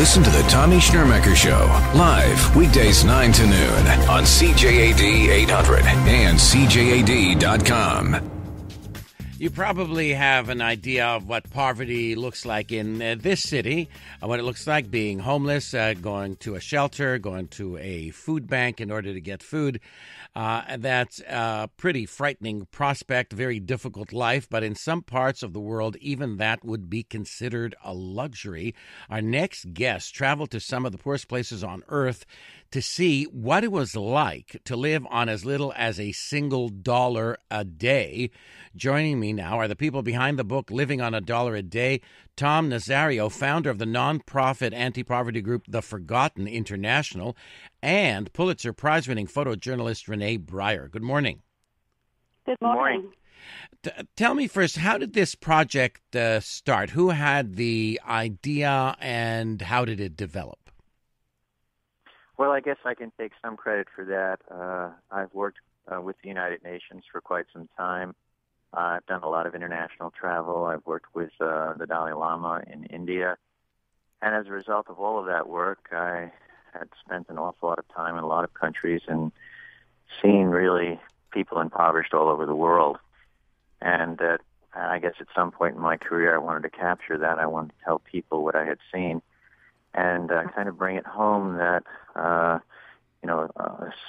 Listen to the Tommy Schnurmacher Show, live weekdays 9 to noon on CJAD 800 and CJAD.com. You probably have an idea of what poverty looks like in this city, what it looks like being homeless, going to a shelter, going to a food bank in order to get food. That's a pretty frightening prospect, very difficult life, but in some parts of the world, even that would be considered a luxury. Our next guest traveled to some of the poorest places on earth to see what it was like to live on as little as a single dollar a day. Joining me now are the people behind the book, Living on a Dollar a Day. Tom Nazario, founder of the nonprofit anti-poverty group The Forgotten International, and Pulitzer Prize-winning photojournalist Renée Byer. Good morning. Good morning. Tell me first, how did this project start? Who had the idea and how did it develop? Well, I guess I can take some credit for that. I've worked with the United Nations for quite some time. I've done a lot of international travel. I've worked with the Dalai Lama in India. And as a result of all of that work, I had spent an awful lot of time in a lot of countries and seen really people impoverished all over the world. And I guess at some point in my career, I wanted to capture that. I wanted to tell people what I had seen and kind of bring it home that, a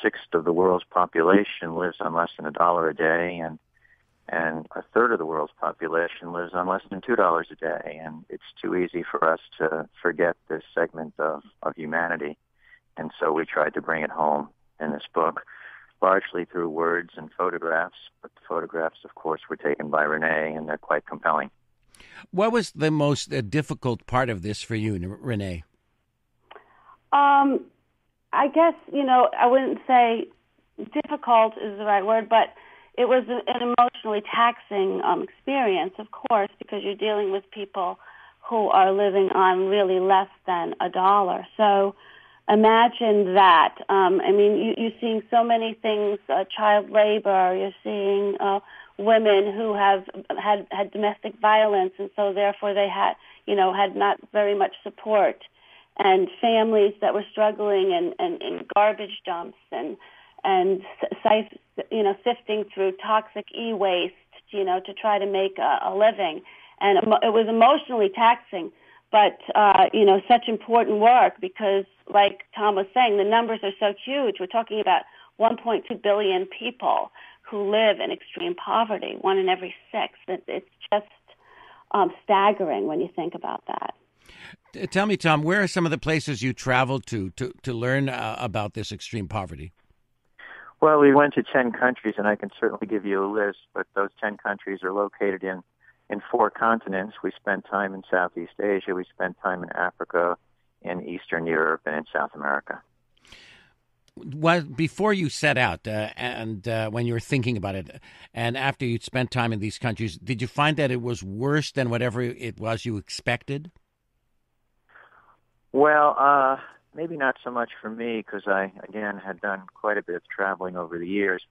sixth of the world's population lives on less than $1 a day, and a third of the world's population lives on less than $2 a day. And it's too easy for us to forget this segment of humanity. And so we tried to bring it home in this book, largely through words and photographs. But the photographs, of course, were taken by Renée, and they're quite compelling. What was the most difficult part of this for you, Renée? I guess, I wouldn't say difficult is the right word, but it was an emotionally taxing experience, of course, because you're dealing with people who are living on really less than $1. So imagine that. You're seeing so many things, child labor, you're seeing women who have had domestic violence, and so therefore they had not very much support, and families that were struggling in garbage dumps and sifting through toxic e-waste, to try to make a living. And it was emotionally taxing, but, such important work because, like Tom was saying, the numbers are so huge. We're talking about 1.2 billion people who live in extreme poverty, 1 in every 6. It's just staggering when you think about that. Tell me, Tom, where are some of the places you traveled to learn about this extreme poverty? Well, we went to 10 countries, and I can certainly give you a list, but those 10 countries are located in 4 continents. We spent time in Southeast Asia, we spent time in Africa, in Eastern Europe, and in South America. Well, before you set out and when you were thinking about it, and after you'd spent time in these countries, did you find that it was worse than whatever it was you expected? Well, maybe not so much for me because I, again, had done quite a bit of traveling over the years.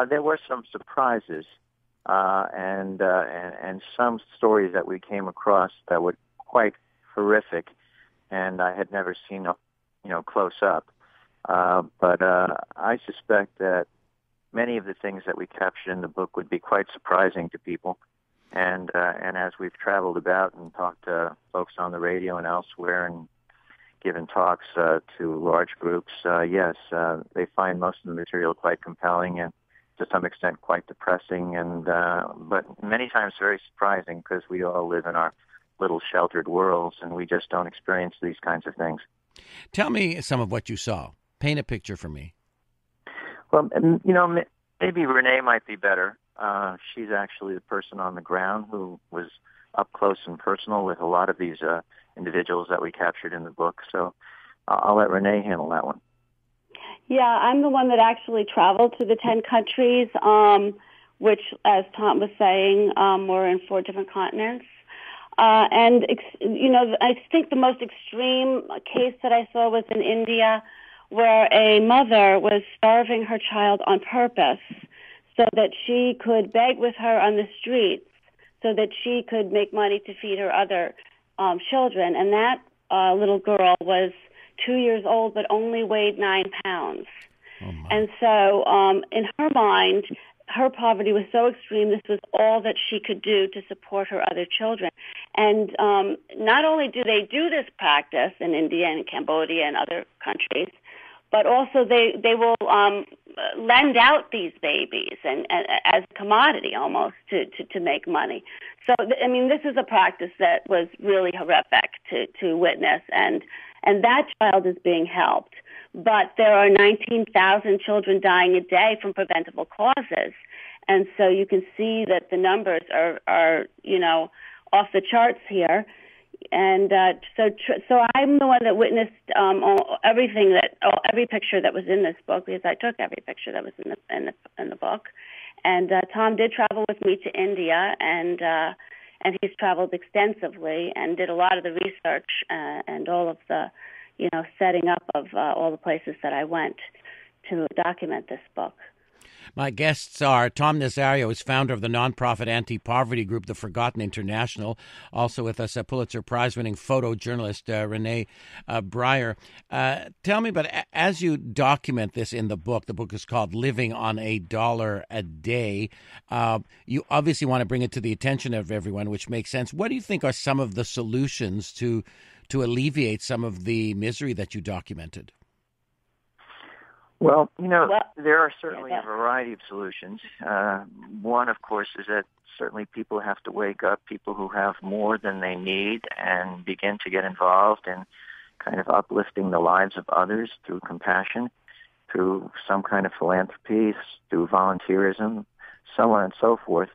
There were some surprises and some stories that we came across that were quite horrific, and I had never seen, close up. But I suspect that many of the things that we captured in the book would be quite surprising to people. And as we've traveled about and talked to folks on the radio and elsewhere and given talks to large groups, yes, they find most of the material quite compelling and to some extent quite depressing, but many times very surprising because we all live in our little sheltered worlds and we just don't experience these kinds of things. Tell me some of what you saw. Paint a picture for me. Well, maybe Renée might be better. She's actually the person on the ground who was up close and personal with a lot of these individuals that we captured in the book. So I'll let Renée handle that one. Yeah, I'm the one that actually traveled to the 10 countries, which, as Tom was saying, were in 4 different continents. I think the most extreme case that I saw was in India, where a mother was starving her child on purpose so that she could beg with her on the streets so that she could make money to feed her other children. And that little girl was 2 years old but only weighed 9 pounds. Oh my. And so in her mind, her poverty was so extreme, this was all that she could do to support her other children. And not only do they do this practice in India and Cambodia and other countries, but also they will lend out these babies and as a commodity almost to make money. So, I mean, this is a practice that was really horrific to witness, and that child is being helped. But there are 19,000 children dying a day from preventable causes. And so you can see that the numbers are off the charts here. And so I'm the one that witnessed every picture that was in this book, because I took every picture that was in the book. And Tom did travel with me to India, and he's traveled extensively and did a lot of the research and all of the setting up of all the places that I went to document this book. My guests are Tom Nazario, is founder of the nonprofit anti-poverty group, The Forgotten International. Also with us, a Pulitzer Prize-winning photojournalist, Renée Byer. Tell me about, as you document this in the book is called Living on $1 a Day. You obviously want to bring it to the attention of everyone, which makes sense. What do you think are some of the solutions to alleviate some of the misery that you documented? Well, there are certainly a variety of solutions. One, of course, is that certainly people have to wake up, people who have more than they need, and begin to get involved in kind of uplifting the lives of others through compassion, through some kind of philanthropy, through volunteerism, so on and so forth.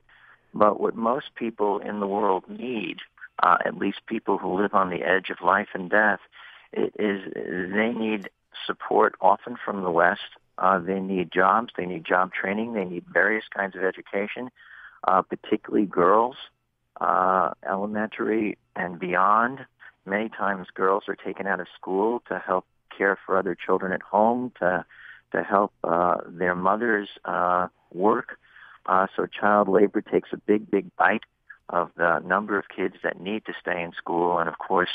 But what most people in the world need, at least people who live on the edge of life and death, is they need support, often from the West. They need jobs, they need job training, they need various kinds of education, particularly girls, elementary and beyond. Many times girls are taken out of school to help care for other children at home, to help their mothers work. So child labor takes a big bite of the number of kids that need to stay in school. And of course,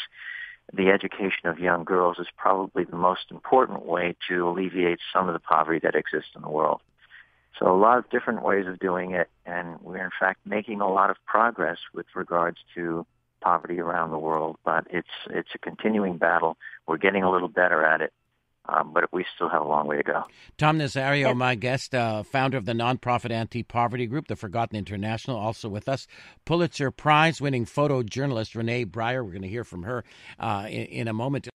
the education of young girls is probably the most important way to alleviate some of the poverty that exists in the world. So a lot of different ways of doing it, and we're in fact making a lot of progress with regards to poverty around the world. But it's a continuing battle. We're getting a little better at it, but we still have a long way to go. Tom Nazario, my guest, founder of the nonprofit anti-poverty group, The Forgotten International, also with us. Pulitzer Prize-winning photojournalist Renée Byer. We're going to hear from her in a moment.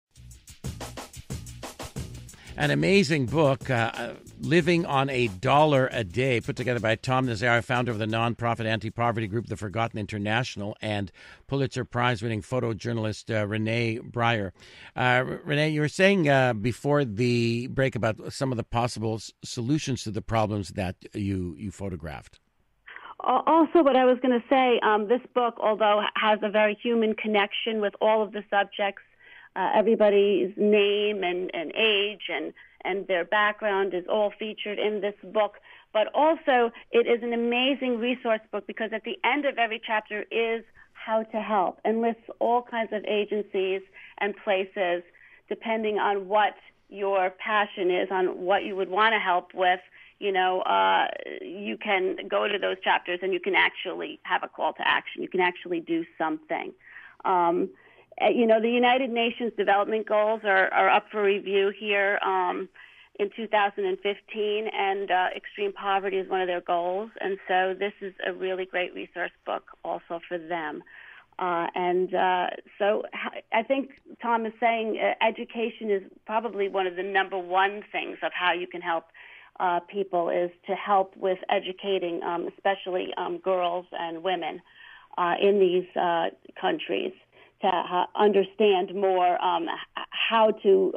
An amazing book, Living on $1 a Day, put together by Tom Nazario, founder of the nonprofit anti-poverty group, The Forgotten International, and Pulitzer Prize-winning photojournalist Renée Byer. Renée, you were saying before the break about some of the possible solutions to the problems that you photographed. Also, what I was going to say, this book, although has a very human connection with all of the subjects, everybody's name and age and their background is all featured in this book. But also, it is an amazing resource book because at the end of every chapter is how to help and lists all kinds of agencies and places depending on what your passion is, on what you would want to help with. You can go to those chapters and you can actually have a call to action. You can actually do something. The United Nations Development Goals are up for review here in 2015, and extreme poverty is one of their goals. And so this is a really great resource book also for them. So I think Tom is saying education is probably one of the number one things of how you can help people, is to help with educating, especially girls and women in these countries, to understand more how to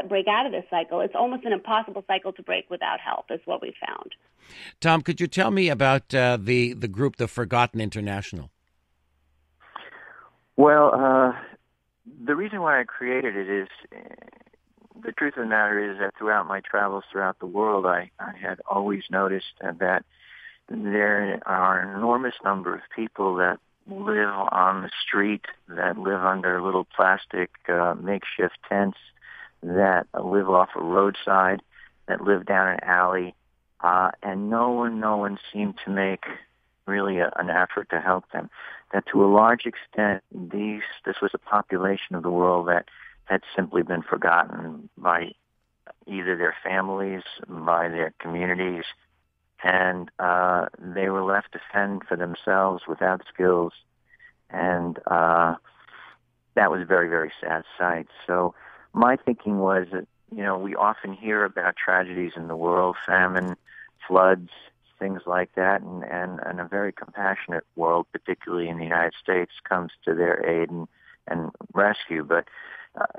break out of this cycle. It's almost an impossible cycle to break without help, is what we found. Tom, could you tell me about the group, The Forgotten International? Well, the reason why I created it is, the truth of the matter is that throughout my travels throughout the world, I had always noticed that there are an enormous number of people that live on the street, that live under little plastic makeshift tents, that live off a roadside, that live down an alley, and no one seemed to make really an effort to help them. That to a large extent, this was a population of the world that had simply been forgotten by either their families, by their communities, and they were left to fend for themselves without skills, and that was a very, very sad sight. So my thinking was that, we often hear about tragedies in the world, famine, floods, things like that, and a very compassionate world, particularly in the United States, comes to their aid and rescue. But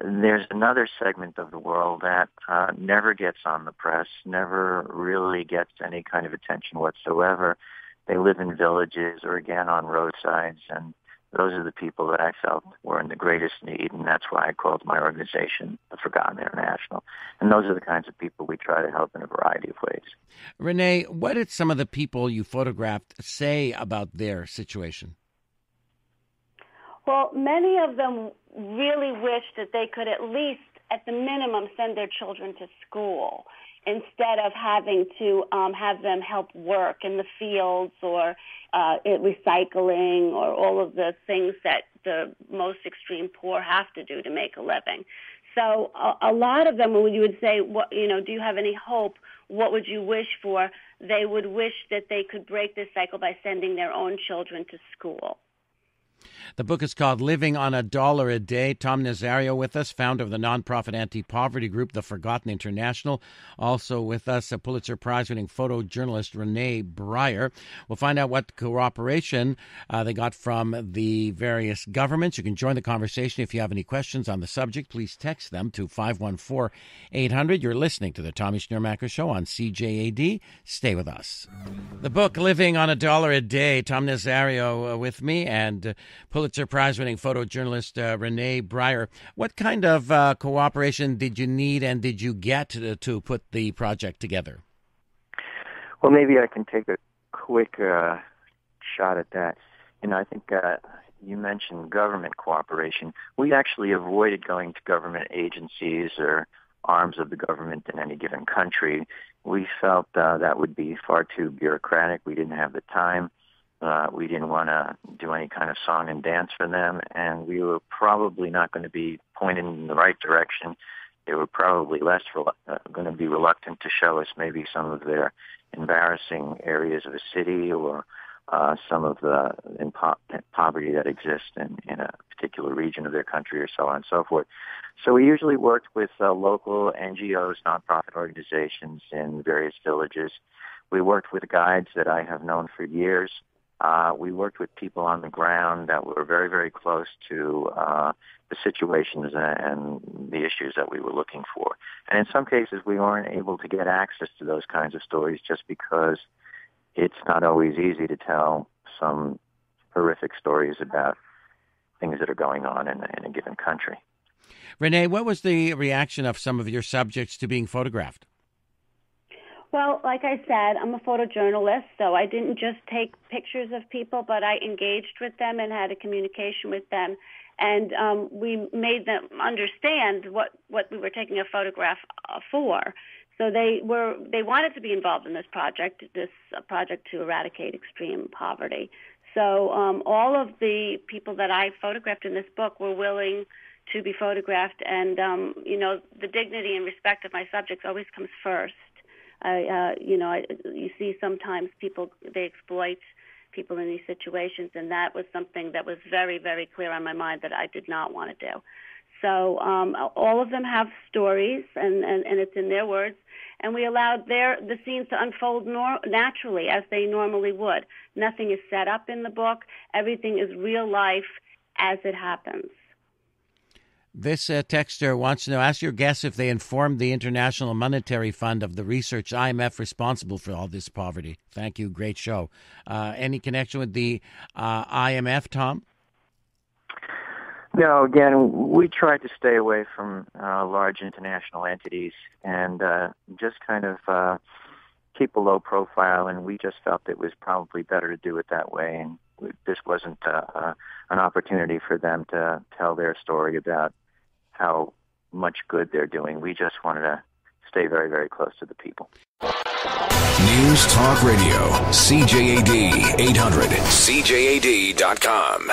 there's another segment of the world that never gets on the press, never really gets any kind of attention whatsoever. They live in villages or, again, on roadsides, and those are the people that I felt were in the greatest need, and that's why I called my organization The Forgotten International. And those are the kinds of people we try to help in a variety of ways. Renée, what did some of the people you photographed say about their situation? Well, many of them really wish that they could at least, at the minimum, send their children to school instead of having to have them help work in the fields or recycling or all of the things that the most extreme poor have to do to make a living. So a lot of them, when you would say, do you have any hope? What would you wish for? They would wish that they could break this cycle by sending their own children to school. The book is called Living on $1 a Day. Tom Nazario with us, founder of the nonprofit anti-poverty group, The Forgotten International. Also with us, a Pulitzer Prize-winning photojournalist, Renée Byer. We'll find out what cooperation they got from the various governments. You can join the conversation if you have any questions on the subject. Please text them to 514-800. You're listening to the Tommy Schnurmacher Show on CJAD. Stay with us. The book, Living on $1 a Day. Tom Nazario with me, and Pulitzer Prize-winning photojournalist Renée Byer. What kind of cooperation did you need and did you get to put the project together? Well, maybe I can take a quick shot at that. I think you mentioned government cooperation. We actually avoided going to government agencies or arms of the government in any given country. We felt that would be far too bureaucratic. We didn't have the time. We didn't want to do any kind of song and dance for them, and we were probably not going to be pointed in the right direction. They were probably going to be reluctant to show us maybe some of their embarrassing areas of a city or some of the poverty that exists in a particular region of their country, or so on and so forth. So we usually worked with local NGOs, nonprofit organizations in various villages. We worked with guides that I have known for years. We worked with people on the ground that were very, very close to the situations and the issues that we were looking for. And in some cases, we weren't able to get access to those kinds of stories just because it's not always easy to tell some horrific stories about things that are going on in a given country. Renée, what was the reaction of some of your subjects to being photographed? Well, like I said, I'm a photojournalist, so I didn't just take pictures of people, but I engaged with them and had a communication with them. And we made them understand what we were taking a photograph for. So they wanted to be involved in this project to eradicate extreme poverty. So all of the people that I photographed in this book were willing to be photographed, and the dignity and respect of my subjects always comes first. You see sometimes they exploit people in these situations, and that was something that was very, very clear on my mind that I did not want to do. So all of them have stories, and it's in their words, and we allowed the scenes to unfold naturally as they normally would. Nothing is set up in the book. Everything is real life as it happens. This texter wants to know, ask your guests if they informed the International Monetary Fund of the research IMF responsible for all this poverty. Thank you. Great show. Any connection with the IMF, Tom? No, again, we tried to stay away from large international entities and just kind of keep a low profile, and we just felt it was probably better to do it that way. And this wasn't an opportunity for them to tell their story about how much good they're doing. We just wanted to stay very, very close to the people. News Talk Radio, CJAD 800, CJAD.com.